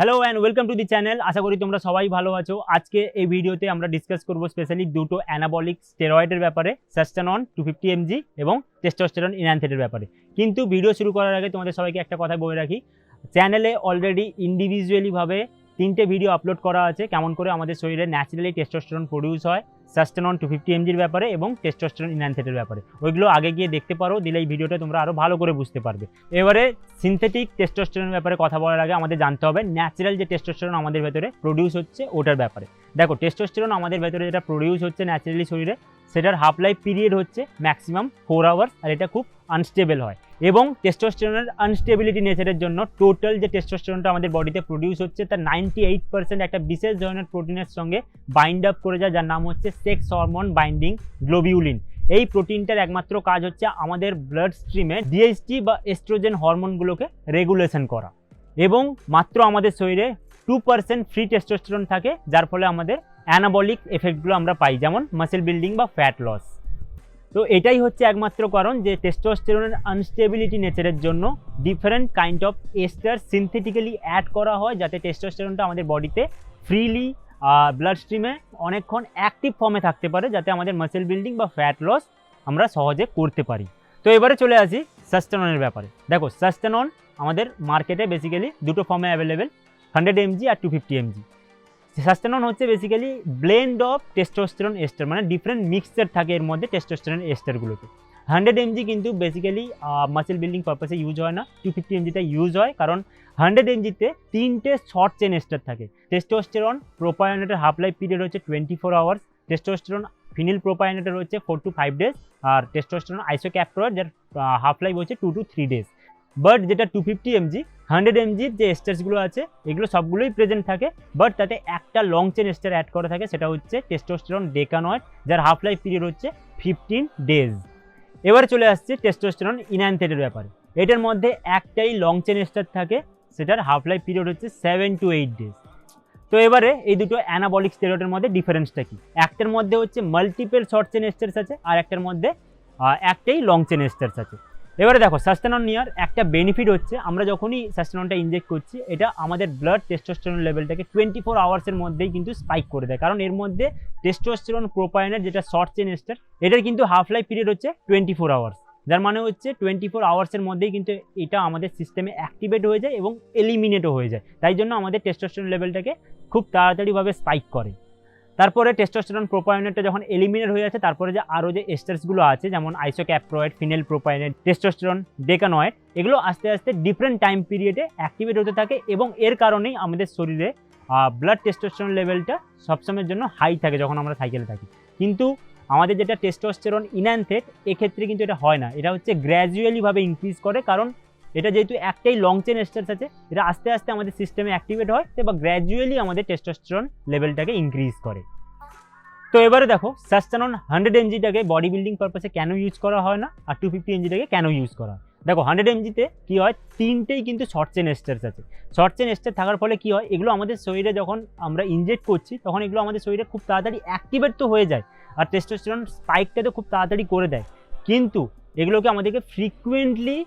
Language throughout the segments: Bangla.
Hello and welcome to the channel. আশা করি তোমরা সবাই ভালো আছো। আজকে এই ভিডিওতে আমরা ডিসকাস করব স্পেশালি দুটো অ্যানাবলিক স্টেরয়েডের ব্যাপারে, সাস্টানন 250 mg এবং টেস্টোস্টেরন ইনহ্যান্থেটের ব্যাপারে। কিন্তু ভিডিও শুরু করার আগে তোমাদের সবাইকে একটা কথা বলে রাখি, চ্যানেলে অলরেডি ইন্ডিভিজুয়ালিভাবে 3টে ভিডিও আপলোড করা আছে কেমন করে আমাদের শরীরে ন্যাচারালি টেস্টোস্টেরন প্রডিউস হয়, সাস্টানন 250 mgর ব্যাপারে এবং টেস্টোস্টেরন ইনহ্যান্থেটের ব্যাপারে। ওইগুলো আগে গিয়ে দেখতে পারো, দিলে এই ভিডিওটা তোমরা আরও ভালো করে বুঝতে পারবে। এবারে সিনথেটিক টেস্টোস্টেরনের ব্যাপারে কথা বলার আগে আমাদের জানতে হবে ন্যাচারাল যে টেস্টোস্টেরন আমাদের ভেতরে প্রডিউস হচ্ছে ওটার ব্যাপারে। দেখো, টেস্টোস্টেরন আমাদের ভেতরে যেটা প্রডিউস হচ্ছে ন্যাচারালি শরীরে, সেটার হাফ লাইফ পিরিয়ড হচ্ছে ম্যাক্সিমাম 4 আওয়ার্স, আর এটা খুব আনস্টেবল হয়। এবং টেস্টোস্টেরনের আনস্টেবিলিটি নেচারের জন্য টোটাল যে টেস্টোস্টেরনটা আমাদের বডিতে প্রডিউস হচ্ছে তার 98% একটা বিশেষ ধরনের প্রোটিনের সঙ্গে বাইন্ড আপ করে যায়, যার নাম হচ্ছে সেক্স হরমোন বাইন্ডিং গ্লোবিউলিন। এই প্রোটিনটার একমাত্র কাজ হচ্ছে আমাদের ব্লাড স্ট্রিমে ডিএইচটি বা এস্ট্রোজেন হরমোনগুলোকে রেগুলেশন করা। এবং মাত্র আমাদের শরীরে 2% ফ্রি টেস্টোস্টেরন থাকে, যার ফলে আমাদের অ্যানাবলিক এফেক্টগুলো আমরা পাই, যেমন মাসেল বিল্ডিং বা ফ্যাট লস। তো এটাই হচ্ছে একমাত্র কারণ যে টেস্টোস্টেরনের আনস্টেবিলিটি নেচারের জন্য different kind of ester synthetically add করা হয়, যাতে টেস্টোস্টেরনটা আমাদের বডিতে ফ্রিলি ব্লাড স্ট্রিমে অনেকক্ষণ অ্যাক্টিভ ফর্মে থাকতে পারে, যাতে আমাদের মাসেল বিল্ডিং বা ফ্যাট লস আমরা সহজে করতে পারি। তো এবারে চলে আসি সাস্টাননের ব্যাপারে। দেখো, সাস্টানন আমাদের মার্কেটে বেসিক্যালি দুটো ফর্মে অ্যাভেলেবেল, 100 mg আর 250 mg। সাস্টানন হচ্ছে basically blend of testosterone ester, মানে ডিফারেন্ট মিক্সচার থাকে এর মধ্যে টেস্টোস্টেরন এস্টারগুলোতে। 100 mg কিন্তু বেসিক্যালি মাসেল বিল্ডিং পারপাসে ইউজ হয় না, 250 mgটা ইউজ হয়, কারণ 100 mgতে 3টে শর্ট চেন এস্টার থাকে। টেস্টোস্টেরন প্রোপায়োনেটের হাফ লাইফ পিরিয়ড হচ্ছে 24 আওয়ার্স, টেস্টোস্টেরন ফিনিলপ্রোপায়োনেটের হচ্ছে 4 to 5 days, আর টেস্টোস্টেরন আইসোক্যাপ্রয়েট যার হাফ লাইফ হচ্ছে 2 to 3 days। বাট যেটা 250 mg 100 mgর যে এস্টার্সগুলো আছে এগুলো সবগুলোই প্রেজেন্ট থাকে, বাট তাতে একটা লং চেন এস্টার অ্যাড করা থাকে, সেটা হচ্ছে টেস্টোস্টেরন ডেকানয়েট, যার হাফ লাইফ পিরিয়ড হচ্ছে 15 days। এবার চলে আসছে টেস্টোস্টেরন ইনহ্যান্থেটের ব্যাপারে। এটার মধ্যে একটাই লং চেন এস্টার থাকে, সেটার হাফ লাইফ পিরিয়ড হচ্ছে 7 to 8 days। তো এবারে এই দুটো অ্যানাবলিক স্টেরয়েডের মধ্যে ডিফারেন্সটা কি? একটার মধ্যে হচ্ছে মাল্টিপল শর্ট চেন এস্টার্স আছে, আর একটার মধ্যে একটাই লং চেন এস্টার্স আছে। এবারে দেখো, সাস্টানন নেওয়ার একটা বেনিফিট হচ্ছে আমরা যখনই সাস্টাননটা ইনজেক্ট করছি, এটা আমাদের ব্লাড টেস্টোস্টেরন লেভেলটাকে 24 আওয়ার্সের মধ্যেই কিন্তু স্পাইক করে দেয়, কারণ এর মধ্যে টেস্টোস্টেরন প্রোপায়োনেট যেটা শর্ট চেন এস্টার, এটার কিন্তু হাফ লাইফ পিরিয়ড হচ্ছে 24 আওয়ার্স, যার মানে হচ্ছে 24 আওয়ার্সের মধ্যেই কিন্তু এটা আমাদের সিস্টেমে অ্যাক্টিভেট হয়ে যায় এবং এলিমিনেটও হয়ে যায়। তাই জন্য আমাদের টেস্টোস্টেরন লেভেলটাকে খুব তাড়াতাড়িভাবে স্পাইক করে। তারপরে টেস্টোস্টেরন প্রোপায়োনেটটা যখন এলিমিনেট হয়ে যাচ্ছে, তারপরে যে আরও যে এস্টার্সগুলো আছে যেমন আইসোক্যাপ্রয়েট, ফিনিলপ্রোপায়োনেট, টেস্টোস্টেরন ডেকানয়েট, এগুলো আস্তে আস্তে ডিফারেন্ট টাইম পিরিয়ডে অ্যাক্টিভেট হতে থাকে, এবং এর কারণেই আমাদের শরীরে ব্লাড টেস্টোস্টেরন লেভেলটা সবসময়ের জন্য হাই থাকে যখন আমরা সাইকেলে থাকি। কিন্তু আমাদের যেটা টেস্টোস্টেরন ইনহ্যান্থেট, এক্ষেত্রে কিন্তু এটা হয় না, এটা হচ্ছে গ্র্যাজুয়ালিভাবে ইনক্রিজ করে, কারণ এটা যেহেতু একটাই লং চেন এস্টার্স আছে, এটা আস্তে আস্তে আমাদের সিস্টেমে অ্যাক্টিভেট হয় বা গ্র্যাজুয়ালি আমাদের টেস্টোস্টেরন লেভেলটাকে ইনক্রিজ করে। তো এবারে দেখো, সাস্টানন 100 mgটাকে বডি বিল্ডিং পারপাসে কেন ইউজ করা হয় না, আর 250 mgটাকে কেন ইউজ করা হয়? দেখো, 100 mgতে কি হয়, 3টেই কিন্তু শর্ট চেন এস্টার্স আছে। শর্ট চেন এস্টার থাকার ফলে কি হয়, এগুলো আমাদের শরীরে যখন আমরা ইনজেক্ট করছি তখন এগুলো আমাদের শরীরে খুব তাড়াতাড়ি অ্যাক্টিভেট তো হয়ে যায়, আর টেস্টোস্টেরন স্পাইকটা তো খুব তাড়াতাড়ি করে দেয়, কিন্তু এগুলোকে আমাদেরকে ফ্রিকুয়েন্টলি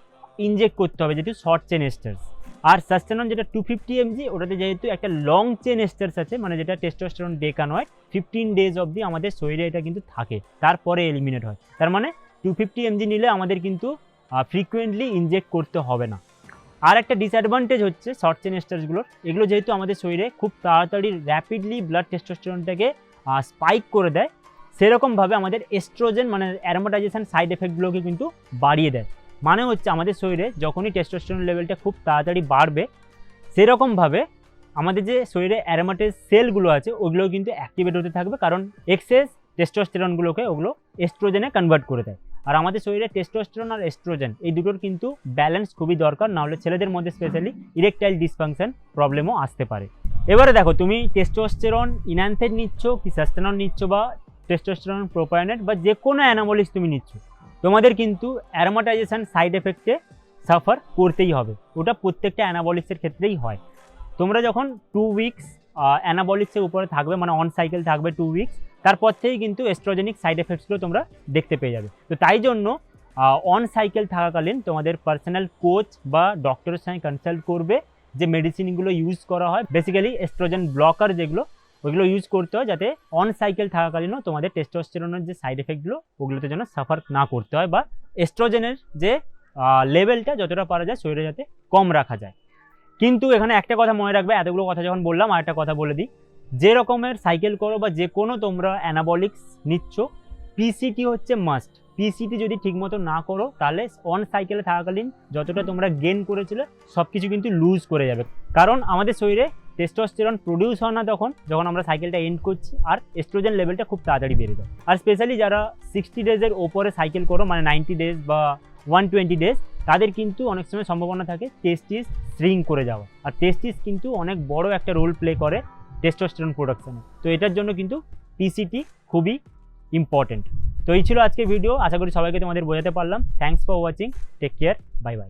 ইনজেক্ট করতে হবে যেহেতু শর্ট চেন এস্টার্স। আর সাস্টানন যেটা 250 mg, ওটাতে যেহেতু একটা লং চেন এস্টার্স আছে, মানে যেটা টেস্টোস্টেরন ডেকানয়েট, 15 days অবধি আমাদের শরীরে এটা কিন্তু থাকে, তারপরে এলিমিনেট হয়। তার মানে 250 mg নিলে আমাদের কিন্তু ফ্রিকুয়েন্টলি ইনজেক্ট করতে হবে না। আর একটা ডিসঅ্যাডভান্টেজ হচ্ছে শর্ট চেন এস্টার্সগুলোর, এগুলো যেহেতু আমাদের শরীরে খুব তাড়াতাড়ি র্যাপিডলি ব্লাড টেস্টোস্টেরনটাকে স্পাইক করে দেয়, সেরকমভাবে আমাদের এস্ট্রোজেন মানে অ্যারোমাটাইজেশন সাইড এফেক্টগুলোকে কিন্তু বাড়িয়ে দেয়। মানে হচ্ছে আমাদের শরীরে যখনই টেস্টোস্টেরন লেভেলটা খুব তাড়াতাড়ি বাড়বে, সেরকমভাবে আমাদের যে শরীরে অ্যারোমাটেজ সেলগুলো আছে ওগুলোও কিন্তু অ্যাক্টিভেট হতে থাকবে, কারণ এক্সেস টেস্টোস্টেরনগুলোকে ওগুলো এস্ট্রোজেনে কনভার্ট করে দেয়। আর আমাদের শরীরে টেস্টোস্টেরন আর এস্ট্রোজেন এই দুটোর কিন্তু ব্যালেন্স খুবই দরকার, নাহলে ছেলেদের মধ্যে স্পেশালি ইরেকটাইল ডিসফাংশন প্রবলেমও আসতে পারে। এবারে দেখো, তুমি টেস্টোস্টেরন ইনহ্যান্থেট নিচ্ছ কি সাস্টানন নিচ্ছ বা টেস্টোস্টেরন প্রোপায়োনেট বা যে কোনো অ্যানাবলিক্স তুমি নিচ্ছ, তোমাদের কিন্তু অ্যারোমাটাইজেশন সাইড এফেক্টে সাফার করতেই হবে, ওটা প্রত্যেকটা অ্যানাবলিক্সের ক্ষেত্রেই হয়। তোমরা যখন 2 weeks অ্যানাবলিক্সের উপরে থাকবে, মানে অন সাইকেল থাকবে 2 weeks, তারপর থেকেই কিন্তু এস্ট্রোজেনিক সাইড এফেক্টসগুলো তোমরা দেখতে পেয়ে যাবে। তো তাই জন্য অন সাইকেল থাকাকালীন তোমাদের পার্সোনাল কোচ বা ডক্টরের সঙ্গে কনসাল্ট করবে, যে মেডিসিনগুলো ইউজ করা হয়, বেসিক্যালি এস্ট্রোজেন ব্লকার যেগুলো, ওইগুলো ইউজ করতে হয় যাতে অন সাইকেল থাকাকালীনও তোমাদের টেস্টোস্টেরনের যে সাইড এফেক্টগুলো ওগুলোতে যেন সাফার না করতে হয়, বা এস্ট্রোজেনের যে লেভেলটা যতটা পারা যায় শরীরে যাতে কম রাখা যায়। কিন্তু এখানে একটা কথা মনে রাখবে, এতগুলো কথা যখন বললাম আর একটা কথা বলে দিই, যে রকমের সাইকেল করো বা যে কোনো তোমরা অ্যানাবলিক্স নিচ্ছ, পিসিটি হচ্ছে মাস্ট। পিসিটি যদি ঠিকমতো না করো তাহলে অন সাইকেলে থাকাকালীন যতটা তোমরা গেন করেছিলে সব কিছু কিন্তু লুজ করে যাবে, কারণ আমাদের শরীরে টেস্টোস্টেরন প্রডিউস হয় না যখন আমরা সাইকেলটা এন্ড করছি, আর এস্ট্রোজেন লেভেলটা খুব তাড়াতাড়ি বেড়ে যায়। আর স্পেশালি যারা 60 ডেজের ওপরে সাইকেল করো, মানে 90 ডেজ বা 120 ডেজ, তাদের কিন্তু অনেক সময় সম্ভাবনা থাকে টেস্টিস শ্রিঙ্ক করে যাওয়া, আর টেস্টিস কিন্তু অনেক বড় একটা রোল প্লে করে টেস্টোস্টেরন প্রোডাকশনে। তো এটার জন্য কিন্তু পিসিটি খুবই ইম্পর্টেন্ট। তো এই ছিল আজকে ভিডিও, আশা করি সবাইকে তোমাদের বোঝাতে পারলাম। Thanks for watching, take care, bye by.